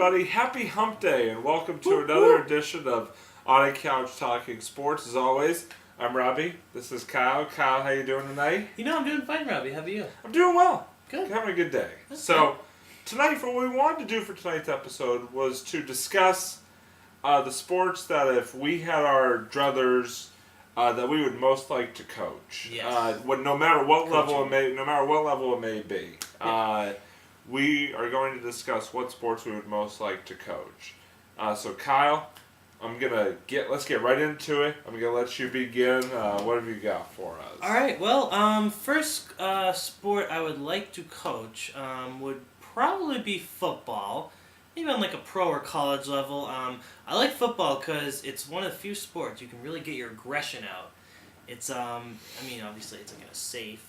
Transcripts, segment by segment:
everybody. Happy Hump Day, and welcome to another edition of On a Couch Talking Sports. As always, I'm Robbie. This is Kyle. Kyle, how you doing tonight? I'm doing fine, Robbie. How about you? I'm doing well. Good. Having a good day. That's so, tonight, what we wanted to do for tonight's episode was to discuss the sports that if we had our druthers, that we would most like to coach. Yes. No matter what level it may be. Yeah. We are going to discuss what sports we would most like to coach. So Kyle, let's get right into it. I'm gonna let you begin. What have you got for us? All right. Well, first sport I would like to coach would probably be football, maybe on like a pro or college level. I like football because it's one of the few sports you can really get your aggression out. It's obviously it's like in a safe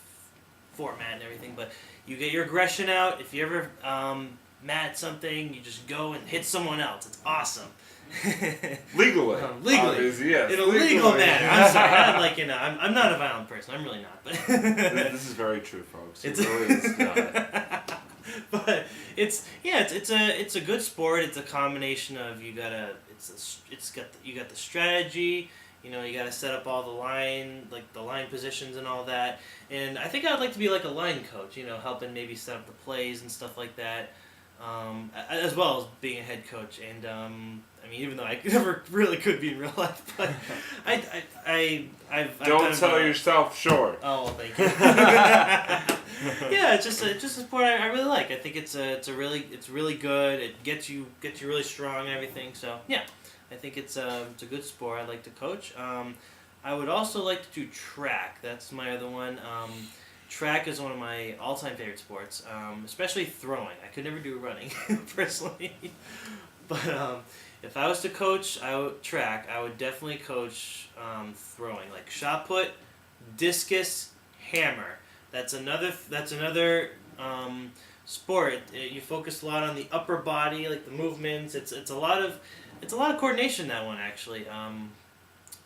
format and everything, but you get your aggression out. If you ever mad at something, you just go and hit someone else. It's awesome. Legally. Legally. Yes. In a legal manner. I'm sorry. I'm not a violent person. I'm really not. But this is very true, folks. It really is not. But it's a good sport. It's a combination of you got the strategy. You got to set up all the line positions and all that. And I think I'd like to be like a line coach, helping maybe set up the plays and stuff like that, as well as being a head coach. And even though I never really could be in real life, but I've don't sell yourself short. Oh, well, thank you. Yeah, it's just a sport I really like. I think it's really good. It gets you really strong and everything. So yeah. I think it's a good sport. I'd like to coach. I would also like to do track. That's my other one. Track is one of my all-time favorite sports, especially throwing. I could never do running, personally. But if I was to coach track, I would definitely coach throwing, like shot put, discus, hammer. That's another sport. You focus a lot on the upper body, like the movements. It's a lot of coordination, that one, actually.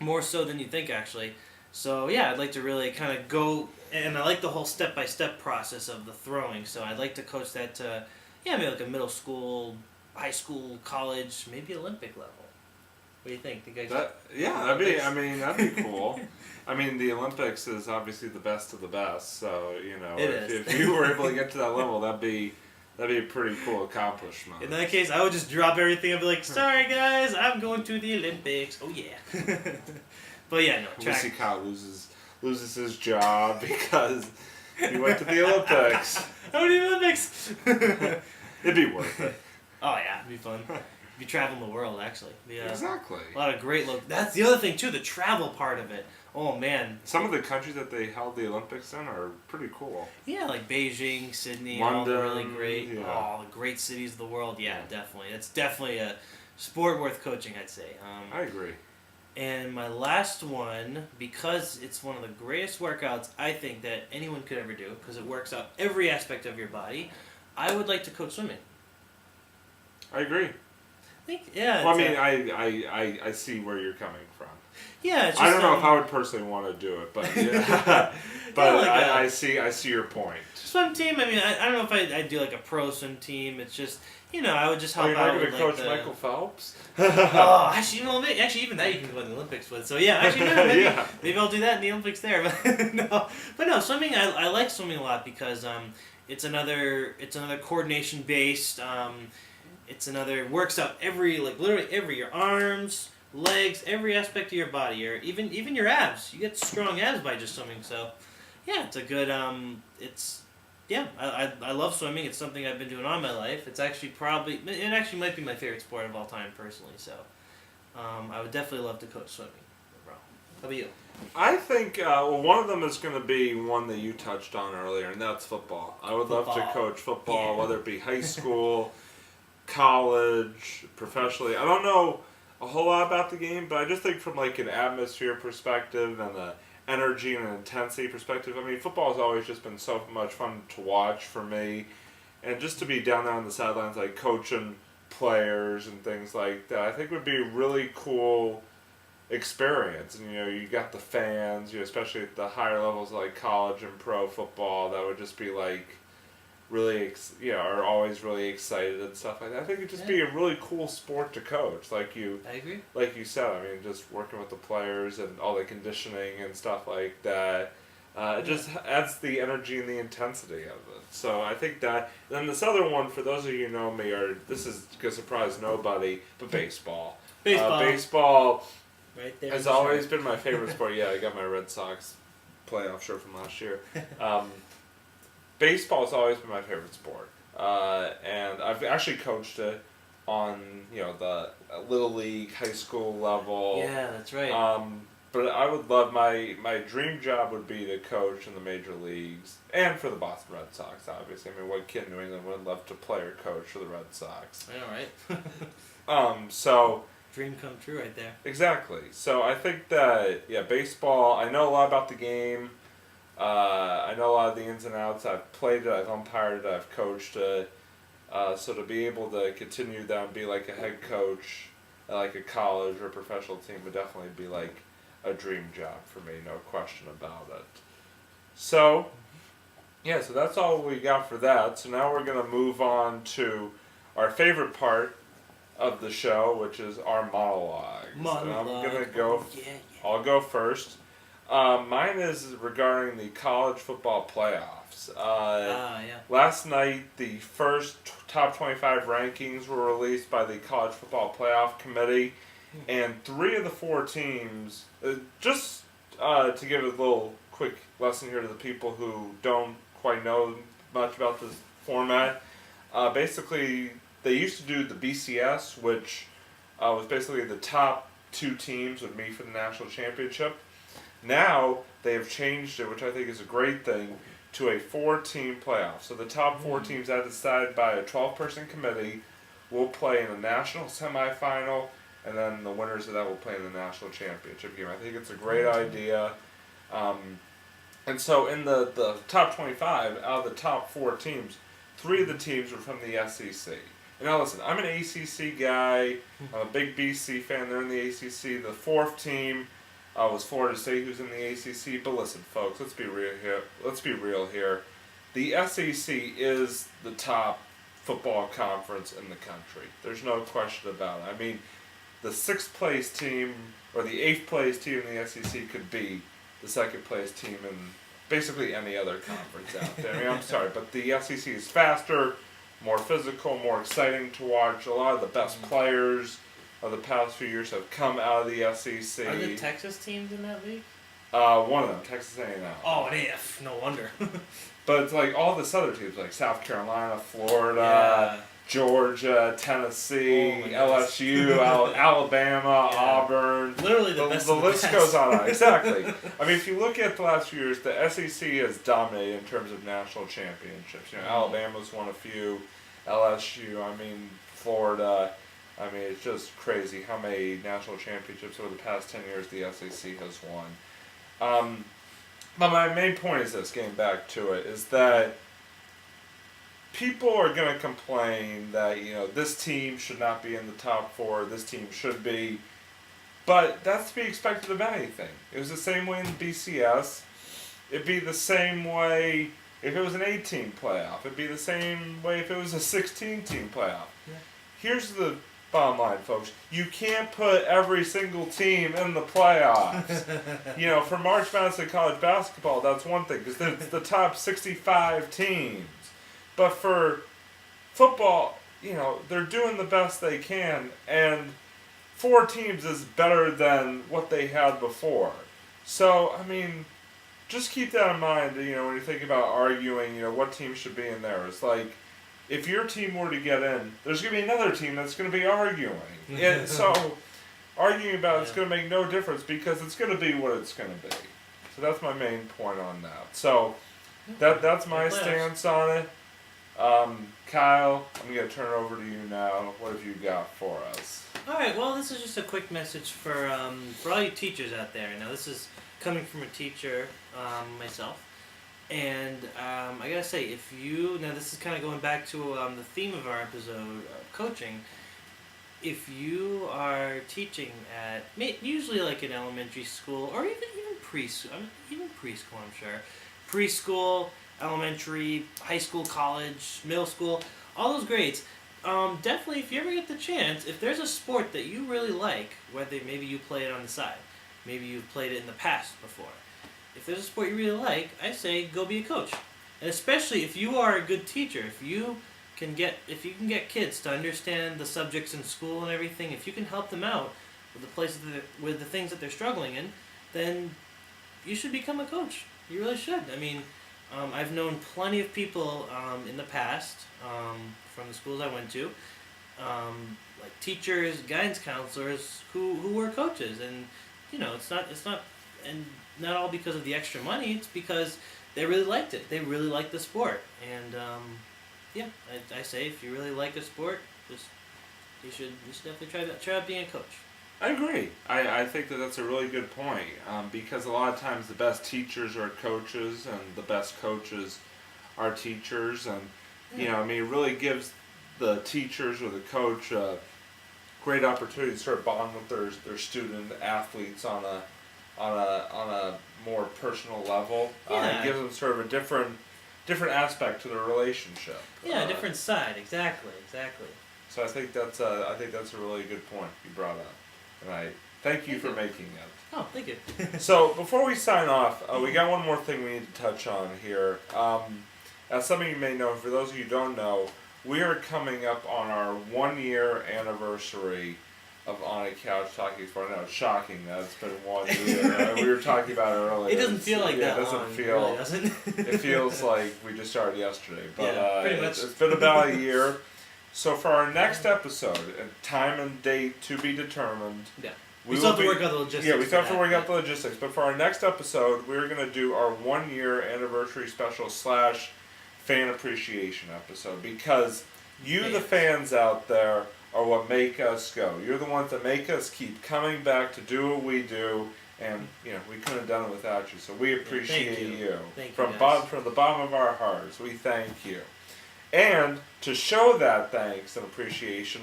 More so than you think, actually. So yeah, I'd like to really kind of go, and I like the whole step-by-step process of the throwing. So I'd like to coach that to, maybe like a middle school, high school, college, maybe Olympic level. What do you think? That'd be cool. The Olympics is obviously the best of the best. So if you were able to get to that level, that'd be a pretty cool accomplishment. In that case, I would just drop everything and be like, sorry guys, I'm going to the Olympics. Oh yeah. But yeah, no, track. We see Kyle loses his job because he went to the Olympics. I went to the Olympics. It'd be worth it. Oh yeah, it'd be fun. Be traveling the world, actually. Exactly. A lot of great That's the other thing too, the travel part of it. Oh man. Some of the countries that they held the Olympics in are pretty cool. Yeah, like Beijing, Sydney, London, all the really great, yeah. all the great cities of the world. Yeah, definitely. It's definitely a sport worth coaching, I'd say. I agree. And my last one, because it's one of the greatest workouts I think that anyone could ever do, because it works out every aspect of your body, I would like to coach swimming. I agree. I see where you're coming from. Yeah, it's just, I don't know if I would personally want to do it, but yeah. I see your point. Swim team. I don't know if I'd do like a pro swim team. It's just I would just help you're out not with going to coach Michael Phelps? Oh, actually, even that you can go in the Olympics with. So yeah, actually, maybe I'll do that in the Olympics there. But no, swimming. I like swimming a lot because it's another coordination based. It works out literally every your arms, legs, every aspect of your body, or even your abs. You get strong abs by just swimming. So yeah, it's a good I love swimming. It's something I've been doing all my life. It actually might be my favorite sport of all time, personally. So I would definitely love to coach swimming. How about you? I think one of them is going to be one that you touched on earlier, and that's football. I would love to coach football, whether it be high school, college, professionally. I don't know a whole lot about the game, but I just think from like an atmosphere perspective and the energy and intensity perspective, football has always just been so much fun to watch for me, and just to be down there on the sidelines, like coaching players and things like that, I think would be a really cool experience. And you got the fans, especially at the higher levels like college and pro football, that would just be like are always really excited and stuff like that. I think it'd just be a really cool sport to coach. I agree. Like you said, I mean, just working with the players and all the conditioning and stuff like that. It just adds the energy and the intensity of it. So I think that. Then this other one, for those of you who know me, this is going to surprise nobody, but baseball. Baseball right there has always been my favorite sport. Yeah, I got my Red Sox playoff shirt from last year. Baseball has always been my favorite sport, and I've actually coached it on the Little League, high school level. Yeah, that's right. But I would love my dream job would be to coach in the major leagues and for the Boston Red Sox. Obviously, I mean, what kid in New England would love to play or coach for the Red Sox? I know, right? So dream come true right there. Exactly. So I think that baseball. I know a lot about the game. I know a lot of the ins and outs. I've played it. I've umpired it. I've coached it. So to be able to continue that and be like a head coach at like a college or professional team would definitely be like a dream job for me, no question about it. So, so that's all we got for that. So now we're going to move on to our favorite part of the show, which is our monologues. And I'm going to go, I'll go first. Mine is regarding the college football playoffs. Last night, the first top 25 rankings were released by the College Football Playoff Committee. And 3 of the 4 teams, just to give a little quick lesson here to the people who don't quite know much about this format, basically they used to do the BCS, which was basically the top 2 teams would meet for the national championship. Now they have changed it, which I think is a great thing, to a 4-team playoff. So the top 4 teams, as decided by a 12-person committee, will play in a national semifinal, and then the winners of that will play in the national championship game. I think it's a great idea. And so in the top 25, out of the top 4 teams, 3 of the teams are from the SEC. And now listen, I'm an ACC guy. I'm a big BC fan. They're in the ACC. The 4th team was Florida State, who's in the ACC. But listen, folks, let's be real here. The SEC is the top football conference in the country. There's no question about it. I mean, the 6th place team or the 8th place team in the SEC could be the 2nd place team in basically any other conference out there. I mean, I'm sorry, but the SEC is faster, more physical, more exciting to watch. A lot of the best players of the past few years have come out of the SEC. Are the Texas teams in that league? One of them, Texas A&M. Oh, AF, no wonder. But it's like all this other teams, like South Carolina, Florida, Georgia, Tennessee, LSU, Alabama, Auburn. Literally the best. The list goes on. Exactly. I mean, if you look at the last few years, the SEC has dominated in terms of national championships. Alabama's won a few, LSU, Florida. It's just crazy how many national championships over the past 10 years the SEC has won. But my main point is this, getting back to it, is that people are going to complain that, this team should not be in the top 4, this team should be. But that's to be expected of anything. It was the same way in the BCS. It'd be the same way if it was an 8-team playoff. It'd be the same way if it was a 16-team playoff. Yeah. Here's the bottom line, folks. You can't put every single team in the playoffs. For March Madness and college basketball, that's one thing, because it's the top 65 teams. But for football, they're doing the best they can, and 4 teams is better than what they had before. So, just keep that in mind, when you're thinking about arguing, what team should be in there. It's like, if your team were to get in, there's going to be another team that's going to be arguing. And so, arguing about it's going to make no difference because it's going to be what it's going to be. So that's my main point on that. So, that's my stance on it. Kyle, I'm going to turn it over to you now. What have you got for us? All right, well, this is just a quick message for all you teachers out there. Now, this is coming from a teacher myself. And I gotta say, now this is kind of going back to the theme of our episode, coaching. If you are teaching at usually like an elementary school or even preschool, I'm sure preschool, elementary, high school, college, middle school, all those grades. Definitely, if you ever get the chance, if there's a sport that you really like, whether maybe you play it on the side, maybe you've played it in the past before, if there's a sport you really like, I say go be a coach. And especially if you are a good teacher, if you can get kids to understand the subjects in school and everything, if you can help them out with the places with the things that they're struggling in, then you should become a coach. You really should. I mean, I've known plenty of people in the past from the schools I went to, like teachers, guidance counselors who were coaches, and it's not and not all because of the extra money. It's because they really liked it. They really liked the sport, and I say if you really like a sport, you should definitely try out being a coach. I agree. I think that's a really good point because a lot of times the best teachers are coaches and the best coaches are teachers, and it really gives the teachers or the coach a great opportunity to sort of bond with their student athletes on a more personal level. Yeah. It gives them sort of a different aspect to their relationship. Yeah, a different side. Exactly. So I think that's a really good point you brought up. And I thank you for making it. Oh, thank you. So before we sign off, we got one more thing we need to touch on here. As some of you may know, for those of you who don't know, we are coming up on our 1-year anniversary of On a Couch Talking Sport. I know it's shocking that it's been 1 year. We were talking about it earlier. It doesn't feel like that long. It really doesn't. It feels like we just started yesterday. But pretty much. It's been about a year. So for our next episode, time and date to be determined. Yeah. We still have to work out the logistics. Yeah, we still have to work out the logistics. But for our next episode, we're going to do our 1-year anniversary special / fan appreciation episode. Because you, the fans out there, are what make us go. You're the ones that make us keep coming back to do what we do. And, we couldn't have done it without you. So we appreciate you. From the bottom of our hearts, we thank you. And to show that thanks and appreciation,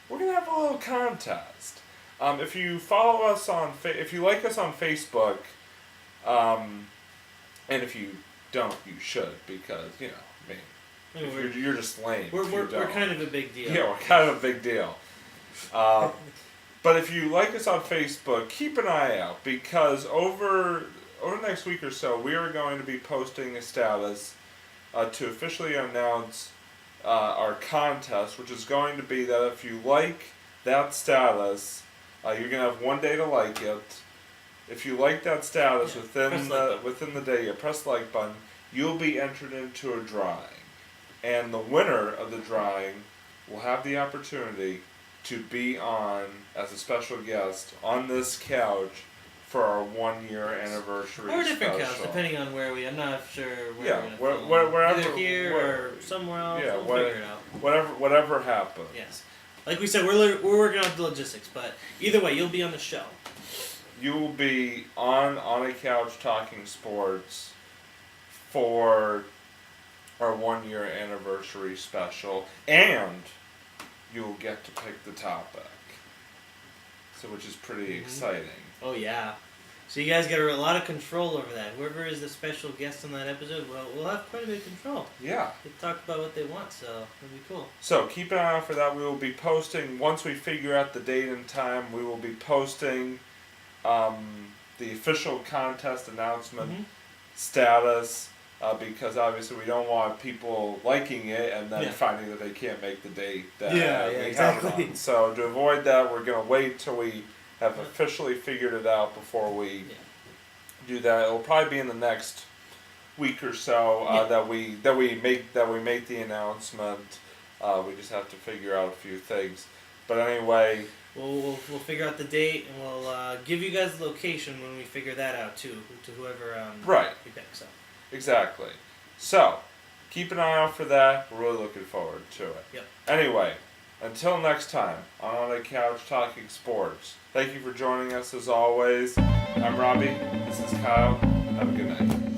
we're gonna have a little contest. If you follow us if you like us on Facebook, and if you don't, you should, because you're just lame. We're kind of a big deal. Yeah, we're kind of a big deal. But if you like us on Facebook, keep an eye out, because over the next week or so, we are going to be posting a status to officially announce our contest, which is going to be that if you like that status, you're going to have 1 day to like it. If you like that status within the day, you press the like button, you'll be entered into a drawing. And the winner of the drawing will have the opportunity to be on, as a special guest, on this couch for our 1-year anniversary or a different special. couch, depending on where I'm not sure where we're going to wherever, either here or somewhere else. Yeah, we'll figure it out. Whatever happens. Yes. Like we said, we're working out the logistics, but either way, you'll be on the show. You will be on a couch talking sports for our 1-year anniversary special, and you will get to pick the topic. So, which is pretty exciting. Oh yeah. So you guys get a lot of control over that. Whoever is the special guest on that episode, we'll have quite a bit of control. Yeah. They talk about what they want, so it'll be cool. So keep an eye out for that. We will be posting, once we figure out the date and time, we will be posting the official contest announcement status, because obviously we don't want people liking it and then finding that they can't make the date that we have it on. So to avoid that, we're going to wait till we have officially figured it out before we do that. It'll probably be in the next week or so that we make the announcement. We just have to figure out a few things. But anyway, we'll figure out the date, and we'll give you guys the location when we figure that out too, to whoever you pick. So. Exactly. So keep an eye out for that. We're really looking forward to it. Yep. Anyway, until next time, on a couch talking sports. Thank you for joining us as always. I'm Robbie. This is Kyle. Have a good night.